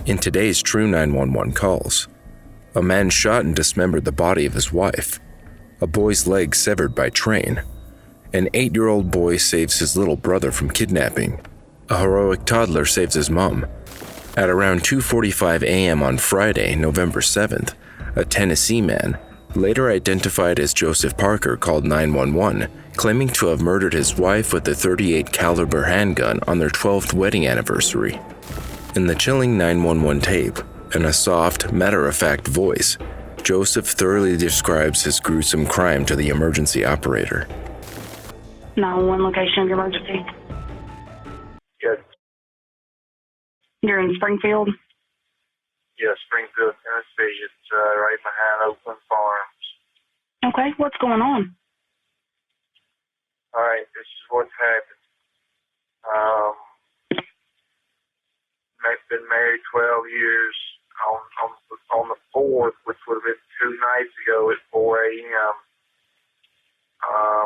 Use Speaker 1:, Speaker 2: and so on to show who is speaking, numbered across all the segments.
Speaker 1: In today's true 911 calls, a man shot and dismembered the body of his wife, a boy's leg severed by train, an 8-year-old boy saves his little brother from kidnapping, a heroic toddler saves his mom. At around 2:45 a.m. on Friday, November 7th, a Tennessee man, later identified as Joseph Parker, called 911, claiming to have murdered his wife with a .38 caliber handgun on their 12th wedding anniversary. In the chilling 911 tape, in a soft, matter-of-fact voice, Joseph thoroughly describes his gruesome crime to the emergency operator.
Speaker 2: 911 location of your emergency.
Speaker 3: Yes.
Speaker 2: You're in Springfield?
Speaker 3: Yes, Springfield, Tennessee. It's right behind Oakland Farms.
Speaker 2: Okay, what's going on?
Speaker 3: All right, this is what's happened. I've been married 12 years. On the 4th, which would have been 2 nights ago at 4 a.m., I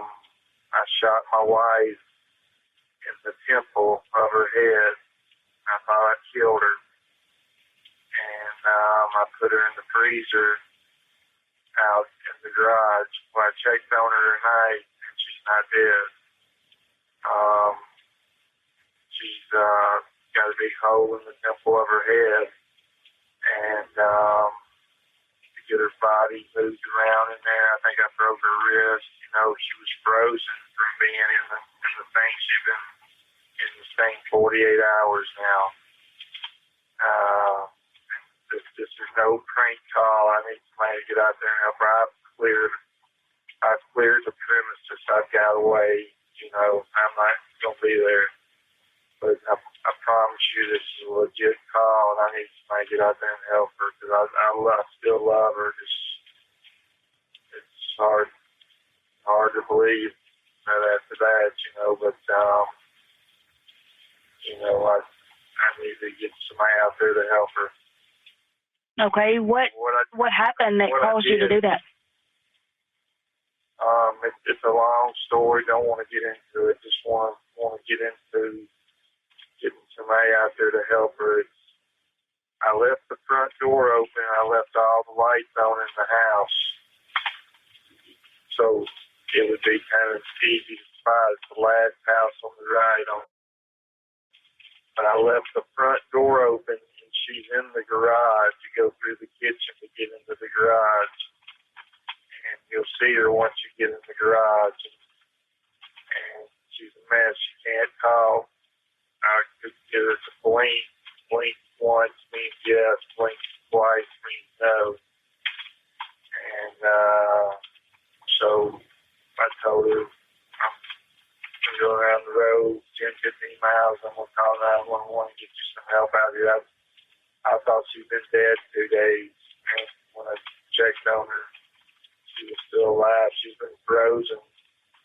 Speaker 3: shot my wife in the temple of her head. I thought I killed her. And I put her in the freezer out in the garage. Well, I checked on her tonight, and she's not dead. She's got a big hole in the temple of her head, and to get her body moved around in there, I think I broke her wrist. You know, she was frozen from being in the thing. She's been in the thing 48 hours now. This is no prank call. I need somebody to get out there and help her. I've cleared the premises. I've got away. You know, I'm not going to be there. But I promise you this is a legit call, and I need somebody to get out there and help her, because I still love her. It's hard to believe that after that, you know, but, you know, I need to get somebody out there to help her.
Speaker 2: Okay, what happened that caused you to do that?
Speaker 3: It's a long story. Don't want to get into it. Just want to get into getting somebody out there to help her. I left the front door open. I left all the lights on in the house, so it would be kind of easy to spot. It's the last house on the right. But I left the front door open, and she's in the garage. You go through the kitchen to get into the garage, and you'll see her once you get in the garage. And she's a mess. She can't talk. I could get her to blink. Blink once means yes. Blink twice means no. And so I told her, I'm going to go around the road 10, 15 miles. I'm going to call 911 and get you some help out here. I thought she'd been dead 2 days. And when I checked on her, she was still alive. She's been frozen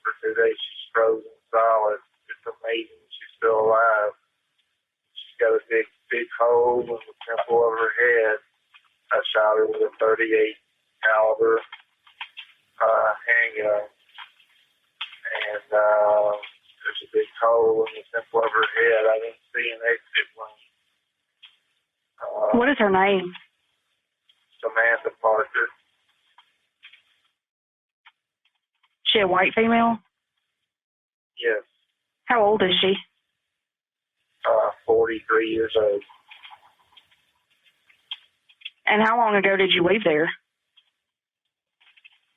Speaker 3: for 2 days. She's frozen solid. It's amazing she's still alive. She's got a big hole in the temple of her head. I shot her with a .38 caliber handgun. And there's a big hole in the temple of her head. I didn't see an exit wound.
Speaker 2: What is her name?
Speaker 3: Samantha Parker.
Speaker 2: She a white female?
Speaker 3: Yes.
Speaker 2: How old is she?
Speaker 3: 43 years old.
Speaker 2: And how long ago did you leave there?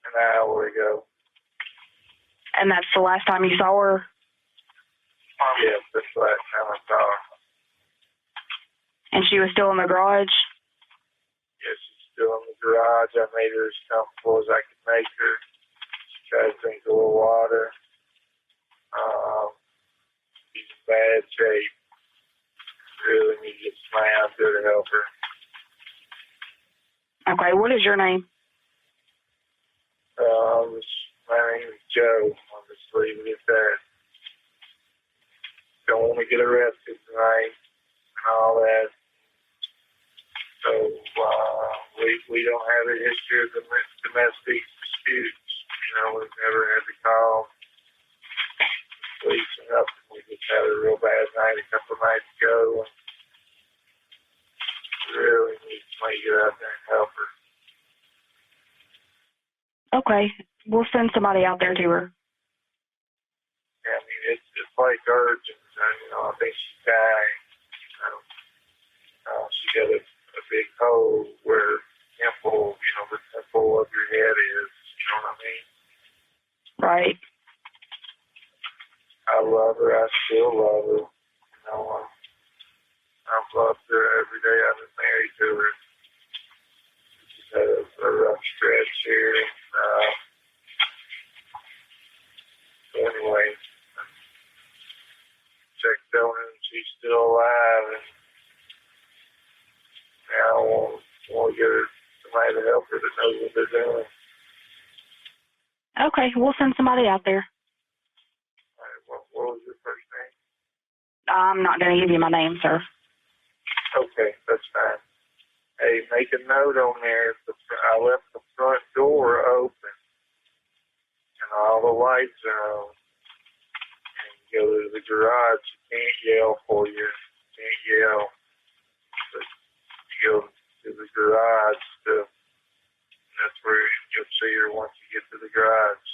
Speaker 3: An hour ago.
Speaker 2: And that's the last time you saw her?
Speaker 3: Yes, that's the last time I saw her.
Speaker 2: And she was still in the garage?
Speaker 3: Yes, she's still in the garage. I made her as comfortable as I could make her. She tried to drink a little water. She's in bad shape. Really need to get somebody out there to help her.
Speaker 2: Okay, what is your name?
Speaker 3: My name is Joe. I'll just leave it at that. Don't want to get arrested tonight and all that. So we don't have a history of domestic disputes. You know, we've never had to call police or nothing. We just had a real bad night a couple of nights ago. And we somebody to get out there and help her.
Speaker 2: Okay, we'll send somebody out there to her.
Speaker 3: Yeah, I mean, it's like urgent. I think she's dying. She got a big hole where the temple of your head is. You know what I mean?
Speaker 2: Right.
Speaker 3: I love her. I still love her. I've loved her every day I've been married to her. She's had a rough stretch here. So anyway, checked on her and she's still alive. And now I want to get her somebody to help her that knows what they're doing.
Speaker 2: Okay, we'll send somebody out there.
Speaker 3: All right, what was your first name?
Speaker 2: I'm not going to give you my name, sir.
Speaker 3: Okay, that's fine. Hey, make a note on there. I left the front door open and all the lights are on. And you go to the garage, you can't yell for you. You can't yell. But you go to the garage, that's where you'll see her once you get to the garage.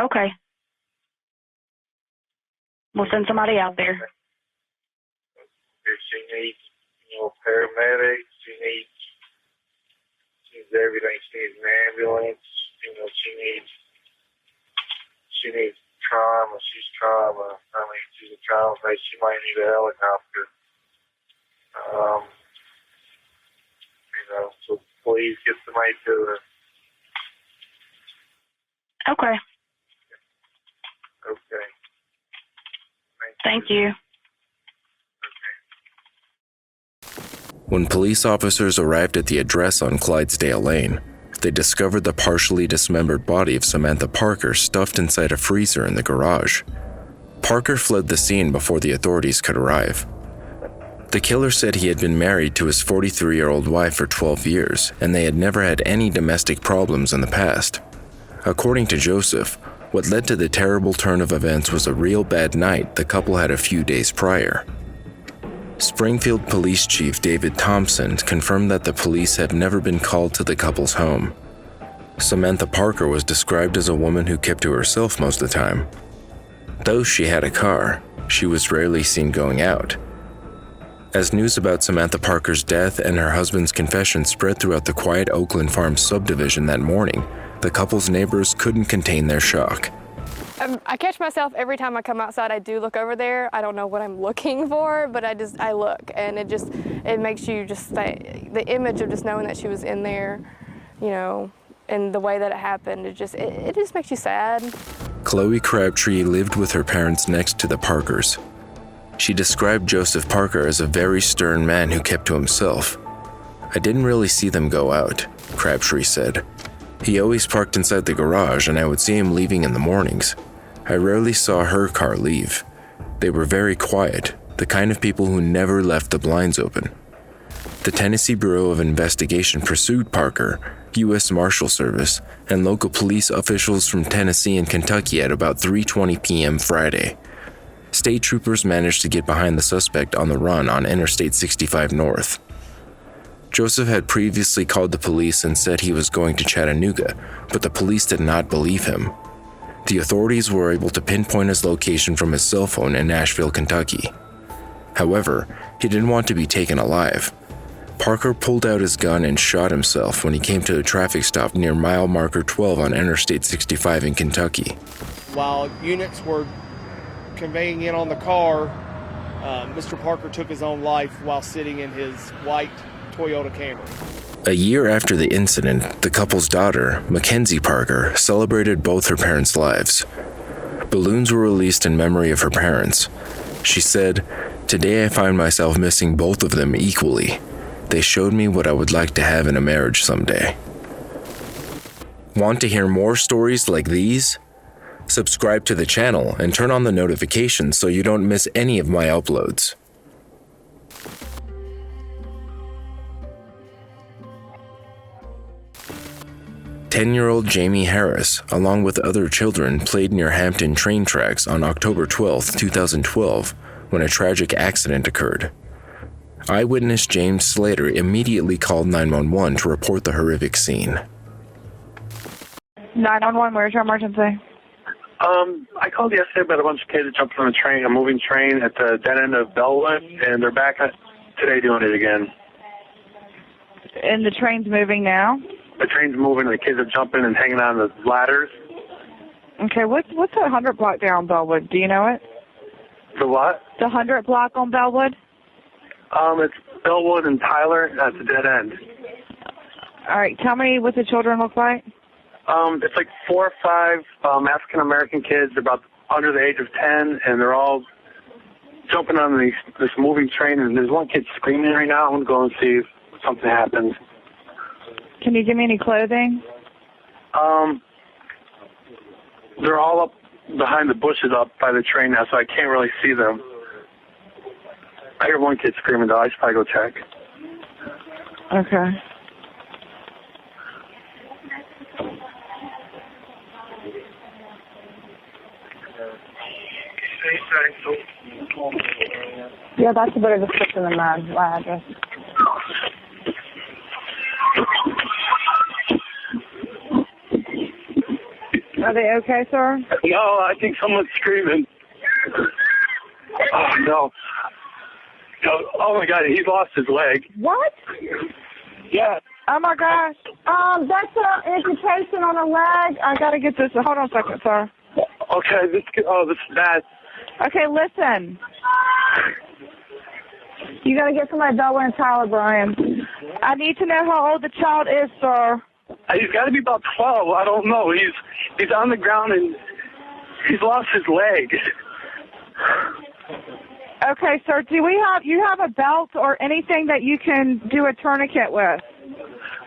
Speaker 2: Okay. We'll send somebody out there.
Speaker 3: If she needs, paramedics, she needs everything. She needs an ambulance. She needs trauma. She's trauma. I mean, she's a trauma patient. She might need a helicopter. So please get somebody to her.
Speaker 2: Okay.
Speaker 3: Okay.
Speaker 2: Thank you.
Speaker 1: When police officers arrived at the address on Clydesdale Lane, they discovered the partially dismembered body of Samantha Parker stuffed inside a freezer in the garage. Parker fled the scene before the authorities could arrive. The killer said he had been married to his 43-year-old wife for 12 years, and they had never had any domestic problems in the past. According to Joseph, what led to the terrible turn of events was a real bad night the couple had a few days prior. Springfield Police Chief David Thompson confirmed that the police had never been called to the couple's home. Samantha Parker was described as a woman who kept to herself most of the time. Though she had a car, she was rarely seen going out. As news about Samantha Parker's death and her husband's confession spread throughout the quiet Oakland Farms subdivision that morning, the couple's neighbors couldn't contain their shock.
Speaker 4: I catch myself every time I come outside. I do look over there. I don't know what I'm looking for, but I look, and it makes you just think, the image of just knowing that she was in there, and the way that it happened, it just makes you sad.
Speaker 1: Chloe Crabtree lived with her parents next to the Parkers. She described Joseph Parker as a very stern man who kept to himself. "I didn't really see them go out," Crabtree said. "He always parked inside the garage, and I would see him leaving in the mornings. I rarely saw her car leave. They were very quiet, the kind of people who never left the blinds open." The Tennessee Bureau of Investigation pursued Parker, U.S. Marshal Service, and local police officials from Tennessee and Kentucky at about 3:20 p.m. Friday. State troopers managed to get behind the suspect on the run on Interstate 65 North. Joseph had previously called the police and said he was going to Chattanooga, but the police did not believe him. The authorities were able to pinpoint his location from his cell phone in Nashville, Kentucky. However, he didn't want to be taken alive. Parker pulled out his gun and shot himself when he came to a traffic stop near mile marker 12 on Interstate 65 in Kentucky.
Speaker 5: While units were conveying in on the car, Mr. Parker took his own life while sitting in his white Toyota Camry.
Speaker 1: A year after the incident, the couple's daughter, Mackenzie Parker, celebrated both her parents' lives. Balloons were released in memory of her parents. She said, "Today I find myself missing both of them equally. They showed me what I would like to have in a marriage someday." Want to hear more stories like these? Subscribe to the channel and turn on the notifications so you don't miss any of my uploads. 10-year-old Jahmee Harris, along with other children, played near Hampton train tracks on October 12, 2012, when a tragic accident occurred. Eyewitness James Slater immediately called 911 to report the horrific scene.
Speaker 2: 911, where's your emergency?
Speaker 3: I called yesterday about a bunch of kids jumping on a moving train at the dead end of Bellwood, and they're back today doing it again.
Speaker 2: And the train's moving now?
Speaker 3: The train's moving, and the kids are jumping and hanging on the ladders.
Speaker 2: Okay, what's the 100 block there on Bellwood? Do you know it?
Speaker 3: The what?
Speaker 2: The 100 block on Bellwood?
Speaker 3: It's Bellwood and Tyler at the dead end.
Speaker 2: All right, tell me what the children look like.
Speaker 3: It's like 4 or 5 African-American kids. They're about under the age of 10, and they're all jumping on this moving train, and there's one kid screaming right now. I'm going to go and see if something happens.
Speaker 2: Can you give me any clothing?
Speaker 3: They're all up behind the bushes up by the train now, so I can't really see them. I hear one kid screaming, though. I should probably go check.
Speaker 2: Okay. Yeah, that's a better description than my address. Are they okay, sir?
Speaker 3: No, I think someone's screaming. Oh, no. Oh, my God, he's lost his leg.
Speaker 2: What?
Speaker 3: Yeah.
Speaker 2: Oh, my gosh. That's an amputation on a leg. I got to get this. Hold on a second, sir.
Speaker 3: Okay, this is bad.
Speaker 2: Okay, listen. You got to get somebody Toddler and Tyler, Brian. I need to know how old the child is, sir.
Speaker 3: He's got to be about 12. I don't know. He's on the ground and he's lost his leg.
Speaker 2: Okay, sir. Do you have a belt or anything that you can do a tourniquet with?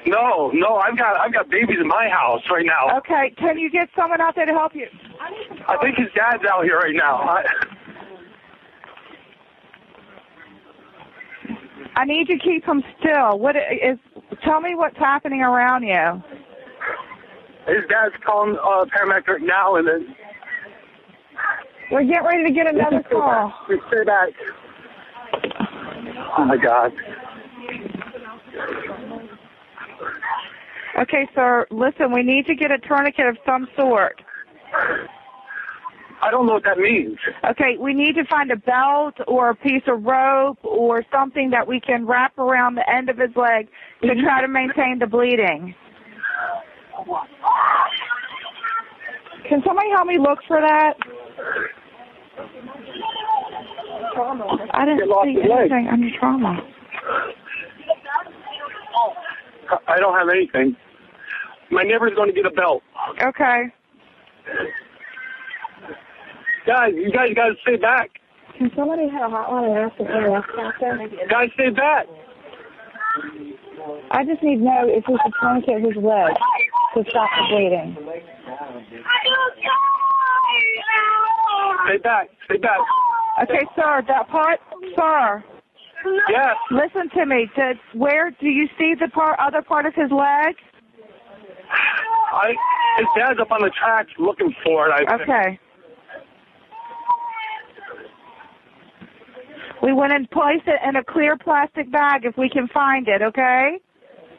Speaker 3: No. I've got babies in my house right now.
Speaker 2: Okay. Can you get someone out there to help you?
Speaker 3: I think his dad's out here right now.
Speaker 2: I need to keep him still. Tell me what's happening around you.
Speaker 3: His dad's calling paramedic right now, and then
Speaker 2: We're getting ready to get another call.
Speaker 3: Stay back. Oh my God.
Speaker 2: Okay, sir. Listen, we need to get a tourniquet of some sort.
Speaker 3: I don't know what that means.
Speaker 2: Okay, we need to find a belt or a piece of rope or something that we can wrap around the end of his leg to try to maintain the bleeding. Can somebody help me look for that? I didn't see anything under trauma.
Speaker 3: I don't have anything. My neighbor's going to get a belt.
Speaker 2: Okay.
Speaker 3: Guys, you guys got to stay back.
Speaker 2: Can somebody have a hotline and ask an EMS captain?
Speaker 3: Guys, stay back.
Speaker 2: I just need to know if we should tourniquet his leg to stop the bleeding.
Speaker 3: Stay back. Stay back.
Speaker 2: Okay, sir, that part, sir.
Speaker 3: Yes.
Speaker 2: Listen to me. Do you see the other part of his leg?
Speaker 3: His dad's up on the tracks looking for it.
Speaker 2: Okay. We went and placed it in a clear plastic bag if we can find it, okay?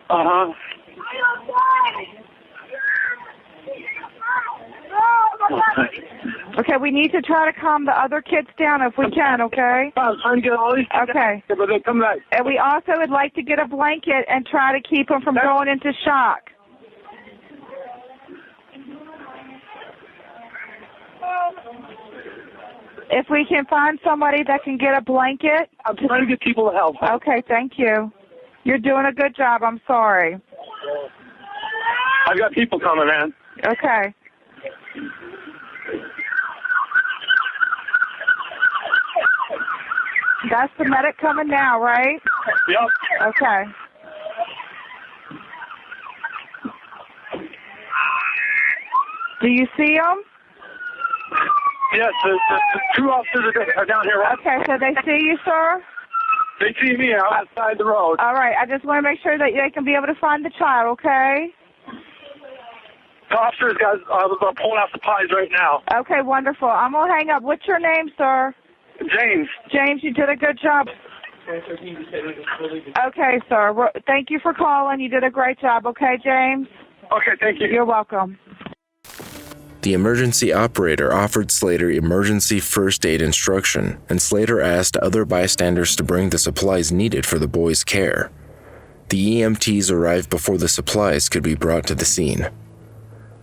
Speaker 3: Uh-huh.
Speaker 2: Okay, we need to try to calm the other kids down if we can, okay?
Speaker 3: I'm trying to get all these kids
Speaker 2: Okay.
Speaker 3: out, but they come back.
Speaker 2: And we also would like to get a blanket and try to keep them from going into shock. If we can find somebody that can get a blanket.
Speaker 3: I'm trying to get people to help.
Speaker 2: Okay, thank you. You're doing a good job. I'm sorry.
Speaker 3: I've got people coming, man.
Speaker 2: Okay. That's the medic coming now, right?
Speaker 3: Yep.
Speaker 2: Okay. Do you see them?
Speaker 3: Yes, the two officers are down here. Right?
Speaker 2: Okay, so they see you, sir?
Speaker 3: They see me outside the road.
Speaker 2: All right, I just want to make sure that they can be able to find the child, okay?
Speaker 3: The officers are pulling out supplies right now.
Speaker 2: Okay, wonderful. I'm going to hang up. What's your name, sir?
Speaker 3: James.
Speaker 2: James, you did a good job. Okay, sir. Well, thank you for calling. You did a great job. Okay, James?
Speaker 3: Okay, thank you.
Speaker 2: You're welcome.
Speaker 1: The emergency operator offered Slater emergency first aid instruction, and Slater asked other bystanders to bring the supplies needed for the boy's care. The EMTs arrived before the supplies could be brought to the scene.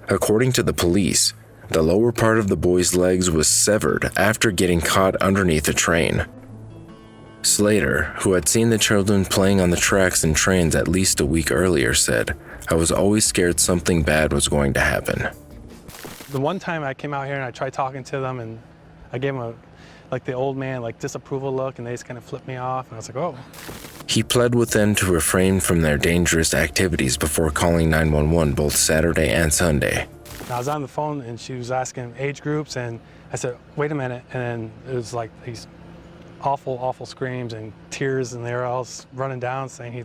Speaker 1: According to the police, the lower part of the boy's legs was severed after getting caught underneath a train. Slater, who had seen the children playing on the tracks and trains at least a week earlier, said, "I was always scared something bad was going to happen."
Speaker 6: The one time I came out here and I tried talking to them, and I gave them the old man, disapproval look, and they just kind of flipped me off, and I was like, oh.
Speaker 1: He pled with them to refrain from their dangerous activities before calling 911 both Saturday and Sunday.
Speaker 6: I was on the phone, and she was asking age groups, and I said, wait a minute, and then it was like these awful, awful screams and tears, and they were all running down saying he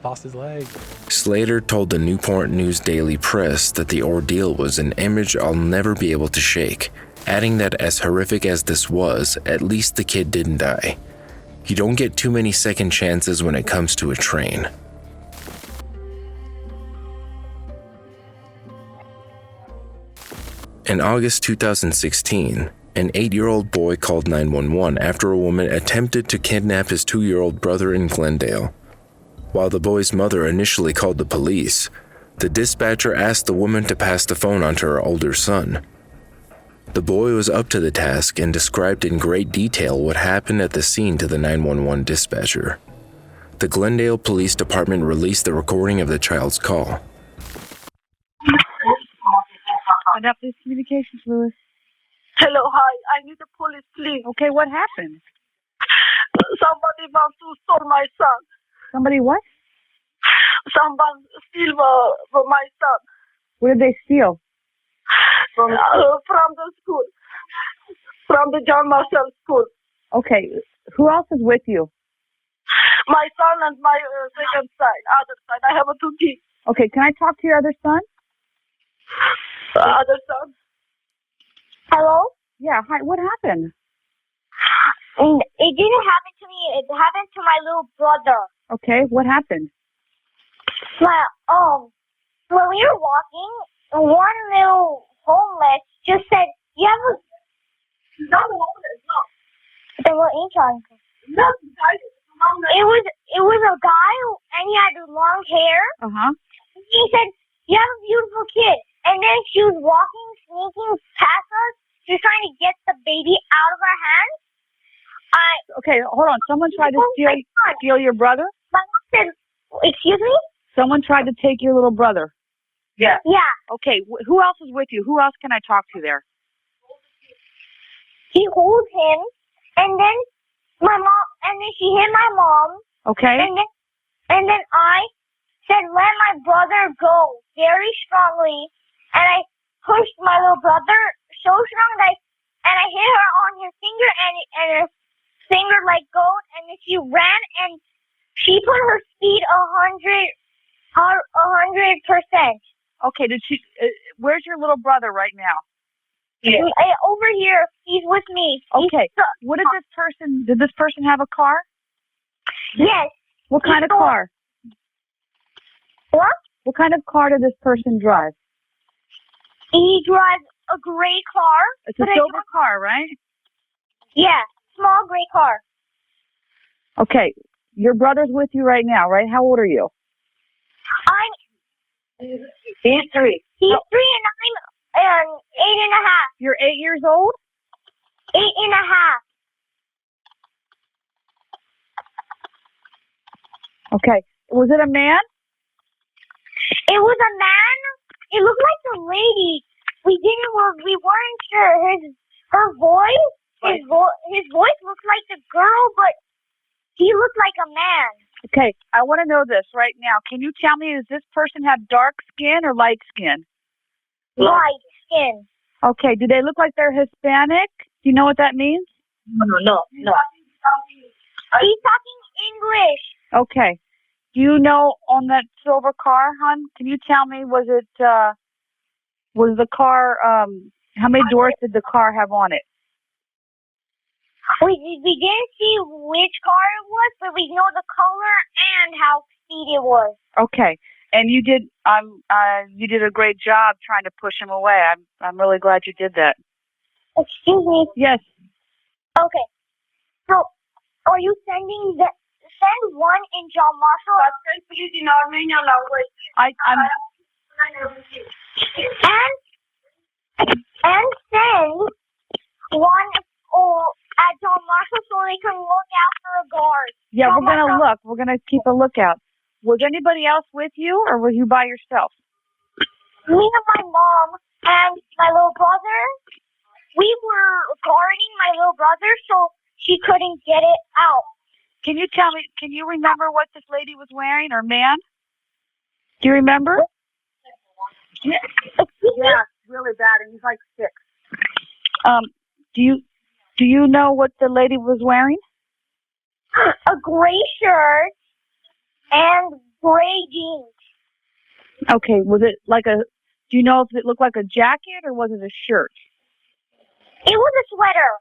Speaker 6: lost his leg.
Speaker 1: Slater told the Newport News Daily Press that the ordeal was an image I'll never be able to shake, adding that as horrific as this was, at least the kid didn't die. You don't get too many second chances when it comes to a train. In August 2016, an 8-year-old boy called 911 after a woman attempted to kidnap his 2-year-old brother in Glendale. While the boy's mother initially called the police, the dispatcher asked the woman to pass the phone on to her older son. The boy was up to the task and described in great detail what happened at the scene to the 911 dispatcher. The Glendale Police Department released the recording of the child's call.
Speaker 2: Kidnap this communications, Lewis.
Speaker 7: Hello, hi. I need the police, please.
Speaker 2: Okay, what happened?
Speaker 7: Somebody wants to steal my son.
Speaker 2: Somebody what?
Speaker 7: Someone steal my son.
Speaker 2: What did they steal?
Speaker 7: From the school. From the John Marshall School.
Speaker 2: Okay, who else is with you?
Speaker 7: My son and my second side, other side. I have 2 kids.
Speaker 2: Okay, can I talk to your other son?
Speaker 7: Other son. Hello?
Speaker 2: Yeah, hi, what happened?
Speaker 7: It didn't happen to me. It happened to my little brother.
Speaker 2: Okay, what happened?
Speaker 7: When we were walking, one little homeless just said, "You have a..." Not homeless, no. They were inside. No, it was a guy and he had long hair.
Speaker 2: Uh-huh.
Speaker 7: He said, "You have a beautiful kid." And then she was walking, sneaking past us. She was trying to get the baby out of her hands.
Speaker 2: Okay, hold on. Someone tried to steal your brother?
Speaker 7: My mom said, "Excuse me?"
Speaker 2: Someone tried to take your little brother?
Speaker 7: Yeah. Yeah.
Speaker 2: Okay, who else is with you? Who else can I talk to there?
Speaker 7: She holds him, and then she hit my mom.
Speaker 2: Okay.
Speaker 7: And then I said, "Let my brother go," very strongly, and I pushed my little brother so strong that I hit her on her finger, and her finger let go, and then she ran, and she put her speed 100%.
Speaker 2: Okay, did she? Where's your little brother right now?
Speaker 7: Yeah. Over here, he's with me.
Speaker 2: Okay. What did this person have a car?
Speaker 7: Yes.
Speaker 2: What kind of car?
Speaker 7: What?
Speaker 2: What kind of car did this person drive?
Speaker 7: He drives a gray car.
Speaker 2: It's a silver car, right?
Speaker 7: Yeah, small gray car.
Speaker 2: Okay, your brother's with you right now, right? How old are you?
Speaker 7: He's 3. He's 3 and I'm 8.5.
Speaker 2: You're 8 years old?
Speaker 7: 8.5.
Speaker 2: Okay. Was it a man?
Speaker 7: It was a man. It looked like a lady. We weren't sure. Her voice, his voice looked like a girl, but he looked like a man.
Speaker 2: Okay, I want to know this right now. Can you tell me, does this person have dark skin or light skin?
Speaker 7: Light skin.
Speaker 2: Okay, do they look like they're Hispanic? Do you know what that means?
Speaker 7: No. He's talking English.
Speaker 2: Okay. Do you know on that silver car, hon? Can you tell me, was the car, how many doors did the car have on it?
Speaker 7: We didn't see which car it was, but we know the color and how speed it was.
Speaker 2: Okay. And you did a great job trying to push him away. I'm really glad you did that.
Speaker 7: Excuse me.
Speaker 2: Yes.
Speaker 7: Okay. So, are you send one in John Marshall? And send one at John Marshall so they can look after a guard.
Speaker 2: Yeah,
Speaker 7: John
Speaker 2: we're gonna
Speaker 7: Marshall.
Speaker 2: look. We're gonna keep a lookout. Was anybody else with you, or were you by yourself?
Speaker 7: Me and my mom and my little brother, we were guarding my little brother so she couldn't get it out.
Speaker 2: Can you remember what this lady was wearing, or man? Do you remember? Yeah, really bad, and he's like 6. Do you know what the lady was wearing?
Speaker 7: A gray shirt and gray jeans.
Speaker 2: Okay, was it do you know if it looked like a jacket, or was it a shirt?
Speaker 7: It was a sweater.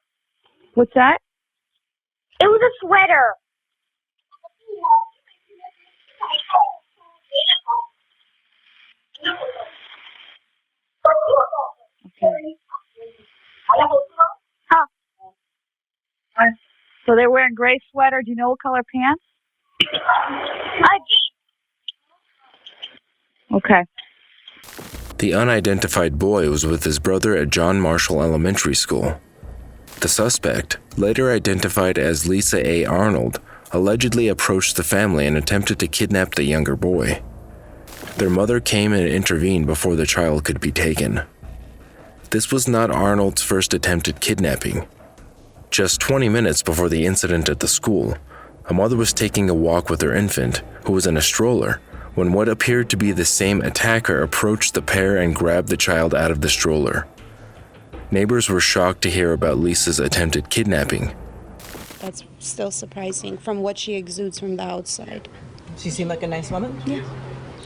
Speaker 2: What's that?
Speaker 7: It was a sweater.
Speaker 2: Okay. Huh. So they're wearing gray sweater. Do you know what color pants?
Speaker 7: Jeans.
Speaker 2: Okay.
Speaker 1: The unidentified boy was with his brother at John Marshall Elementary School. The suspect, later identified as Lisa A. Arnold, allegedly approached the family and attempted to kidnap the younger boy. Their mother came and intervened before the child could be taken. This was not Arnold's first attempt at kidnapping. Just 20 minutes before the incident at the school, a mother was taking a walk with her infant, who was in a stroller, when what appeared to be the same attacker approached the pair and grabbed the child out of the stroller. Neighbors were shocked to hear about Lisa's attempted kidnapping.
Speaker 8: That's still surprising from what she exudes from the outside.
Speaker 9: She seemed like a nice woman?
Speaker 8: Yeah,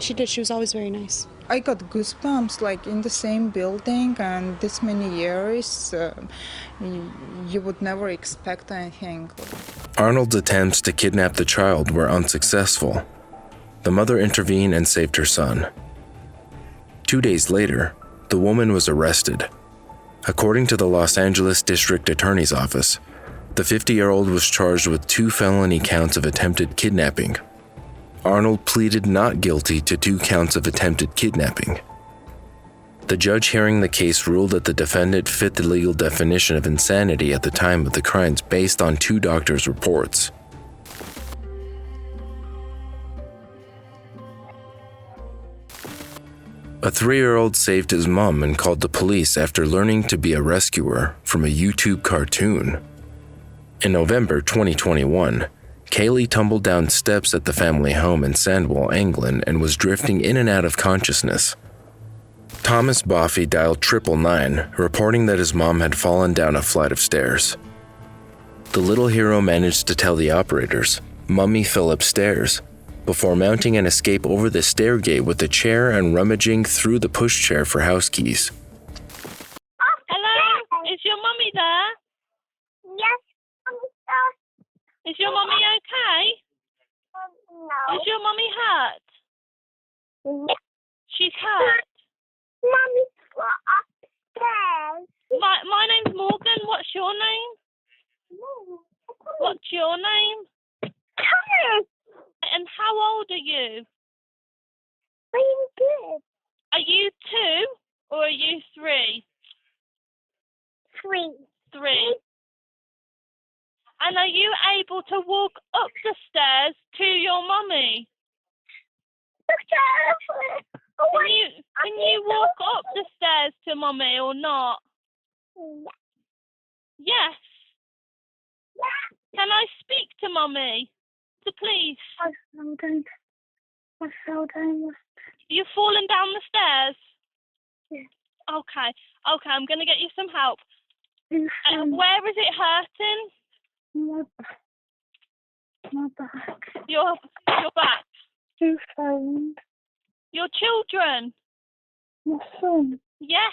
Speaker 8: she did. She was always very nice.
Speaker 10: I got goosebumps, like in the same building and this many years, you would never expect anything.
Speaker 1: Arnold's attempts to kidnap the child were unsuccessful. The mother intervened and saved her son. 2 days later, the woman was arrested. According to the Los Angeles District Attorney's Office, the 50-year-old was charged with 2 felony counts of attempted kidnapping. Arnold pleaded not guilty to 2 counts of attempted kidnapping. The judge hearing the case ruled that the defendant fit the legal definition of insanity at the time of the crimes based on 2 doctors' reports. A 3-year-old saved his mom and called the police after learning to be a rescuer from a YouTube cartoon. In November 2021, Kaylee tumbled down steps at the family home in Sandwell, England, and was drifting in and out of consciousness. Thomas Boffey dialed 999, reporting that his mom had fallen down a flight of stairs. The little hero managed to tell the operators, "Mummy fell upstairs," before mounting an escape over the stairgate with a chair and rummaging through the pushchair for house keys.
Speaker 11: Hello? Is your mummy there?
Speaker 7: Yes,
Speaker 11: Is your mummy okay?
Speaker 7: no.
Speaker 11: Is your mummy hurt?
Speaker 7: Yes.
Speaker 11: She's hurt.
Speaker 7: Mommy fell upstairs.
Speaker 11: My name's Morgan. What's your name? What's your name?
Speaker 7: Thomas.
Speaker 11: And how old are you?
Speaker 7: I'm good.
Speaker 11: Are you 2 or are you 3?
Speaker 7: 3.
Speaker 11: 3. And are you able to walk up the stairs to your mummy? Can you walk up the stairs to mummy or not? Yes. Can I speak to mummy? To please.
Speaker 7: I fell down.
Speaker 11: You've fallen down the stairs?
Speaker 7: Yeah.
Speaker 11: Okay, I'm going to get you some help. And where is it hurting?
Speaker 7: My back.
Speaker 11: Your back.
Speaker 7: You found
Speaker 11: Your children.
Speaker 7: my son.
Speaker 11: Yes.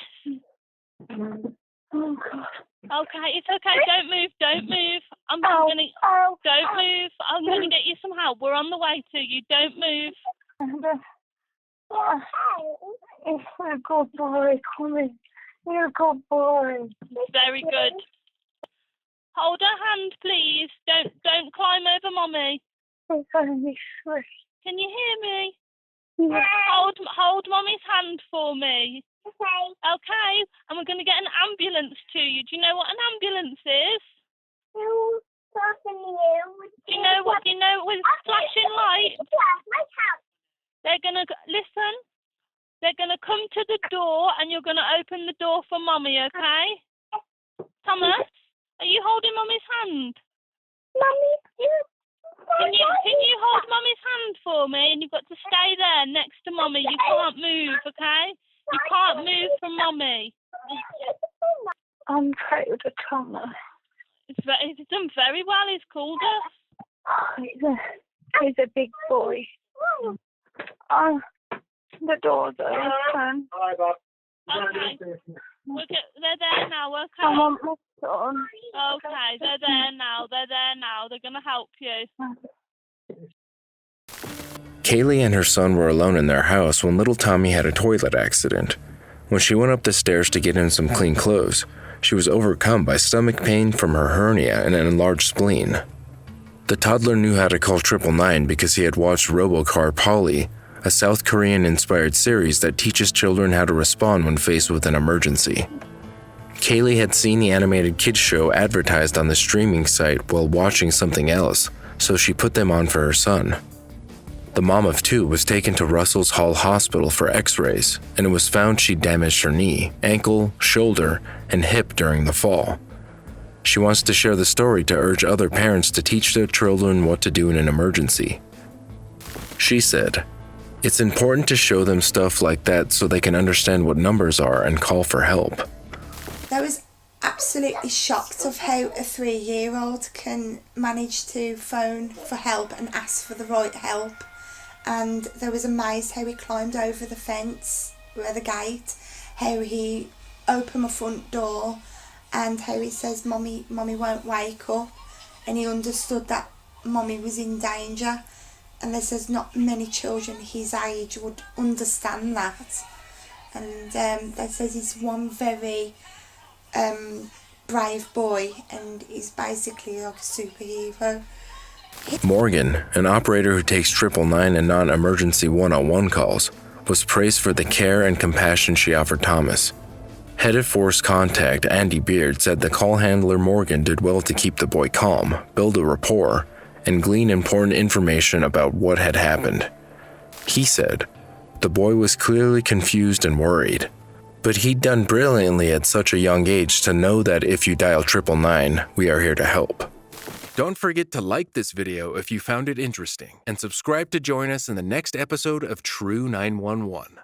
Speaker 7: Oh God.
Speaker 11: Okay, it's okay. Don't move. Don't move. Don't move. I'm gonna get you some help. We're on the way to you. Don't move.
Speaker 7: You're a good boy, Colin. You're a good boy.
Speaker 11: Very good. Hold her hand, please. Don't climb over Mummy.
Speaker 7: I'm gonna be sweet.
Speaker 11: Can you hear me?
Speaker 7: Yeah.
Speaker 11: Hold Mummy's hand for me.
Speaker 7: Okay.
Speaker 11: Okay, and we're gonna get an ambulance to you. Do you know what an ambulance is?
Speaker 7: No, talking to you.
Speaker 11: Do you know with flashing lights?
Speaker 7: Yeah, my house.
Speaker 11: They're gonna listen. They're gonna come to the door, and you're gonna open the door for Mummy. Okay? Thomas, are you holding Mummy's hand?
Speaker 7: Mummy,
Speaker 11: Can you hold Mummy's hand for me? And you've got to stay there next to Mummy. You can't move, okay? You can't move from Mummy.
Speaker 7: I'm proud of Thomas.
Speaker 11: He's done very well. He's called us.
Speaker 7: He's a big boy. The doors are open.
Speaker 11: Okay. They're there now, okay?
Speaker 7: I want my son.
Speaker 11: Okay, they're there now. They're going to help you.
Speaker 1: Kaylee and her son were alone in their house when little Tommy had a toilet accident. When she went up the stairs to get him some clean clothes, she was overcome by stomach pain from her hernia and an enlarged spleen. The toddler knew how to call 999 because he had watched RoboCar Polly, a South Korean-inspired series that teaches children how to respond when faced with an emergency. Kaylee had seen the animated kids show advertised on the streaming site while watching something else, so she put them on for her son. The mom of two was taken to Russell's Hall Hospital for x-rays, and it was found she damaged her knee, ankle, shoulder, and hip during the fall. She wants to share the story to urge other parents to teach their children what to do in an emergency. She said, "It's important to show them stuff like that so they can understand what numbers are and call for help."
Speaker 12: I was absolutely shocked of how a 3-year-old can manage to phone for help and ask for the right help. And I was amazed how he climbed over the fence, or the gate, how he opened my front door, and how he says, Mommy won't wake up. And he understood that Mommy was in danger. And there says not many children his age would understand that. And that says he's one very brave boy, and he's basically like a superhero.
Speaker 1: Morgan, an operator who takes 999 and non-emergency 101 calls, was praised for the care and compassion she offered Thomas. Head of Force Contact Andy Beard said the call handler Morgan did well to keep the boy calm, build a rapport, and glean important information about what had happened. He said, the boy was clearly confused and worried, but he'd done brilliantly at such a young age to know that if you dial 999, we are here to help. Don't forget to like this video if you found it interesting, and subscribe to join us in the next episode of True 911.